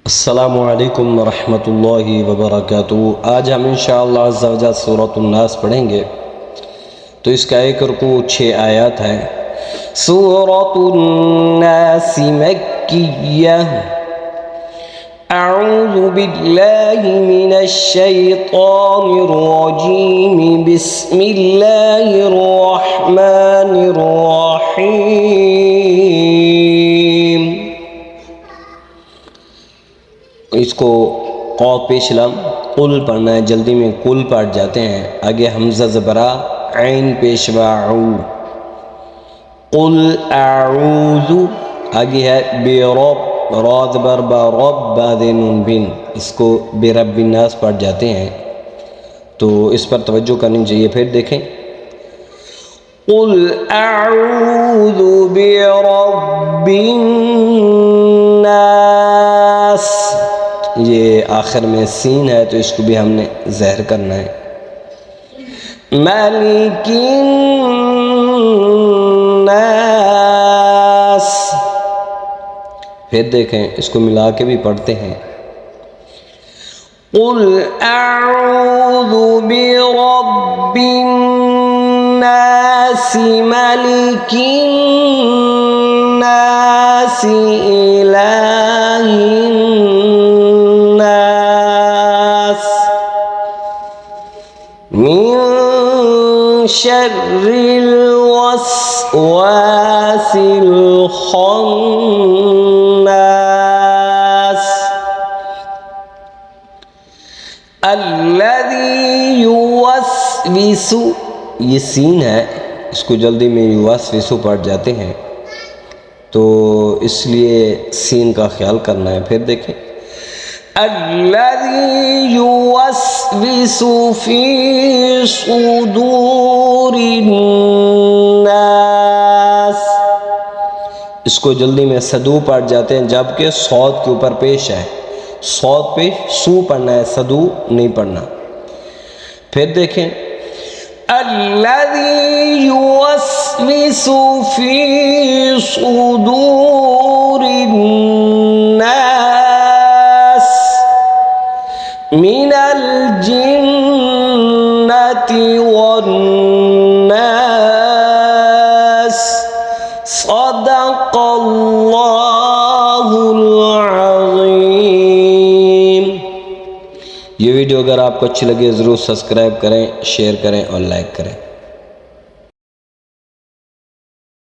अस्सलामु अलैकुम वरहमतुल्लाहि वबरकातुहू। आज हम इंशाअल्लाह अज़्ज़ा वजल सूरतुन नास पढ़ेंगे। तो इसका एक रुकू 6 आयत है। सूरतुन नास मक्किय्यह। अऊज़ु बिल्लाहि मिनश शैतानिर रजीम। बिस्मिल्लाहिर रहमानिर रहीम। इसको कौफ पेशलम कुल पढ़ना है, जल्दी में कुल पढ़ जाते हैं। आगे हमज़ा ज़बरा ऐन पेशवा कुल आऊज़ु। आगे है बेरब रौद बर रब बादिन बिन, इसको बेरब्बिन नास पढ़ जाते हैं। तो इस पर तवज्जो करनी चाहिए। फिर देखें कुल आऊज़ु बिरब्बिन नास, ये आखिर में सीन है तो इसको भी हमने ज़हर करना है। मालिकिन नास। फिर देखें इसको मिला के भी पढ़ते हैं। कुल अऊज़ु बिरब्बिन नास मालिकिन नास इलाहिन मिन शर्रिल वस्वासिल खन्नास अल्लज़ी युवस्विसु। ये सीन है, इसको जल्दी में युवस्विसु पढ़ जाते हैं, तो इसलिए सीन का ख्याल करना है। फिर देखें अल्लज़ी युवस्विसु फ़ी सुदूरिन नास। इसको जल्दी में सदू पढ़ जाते हैं, जबकि सौद के ऊपर पेश है। सौद पे सू पढ़ना है, सदू नहीं पढ़ना। फिर देखें अल्लज़ी युवस्विसु फ़ी सुदूरिन नास मिनल जिन्नति वन्नास। सदक़ल्लाहुल अज़ीम। ये वीडियो अगर आपको अच्छी लगे ज़रूर सब्सक्राइब करें, शेयर करें और लाइक करें।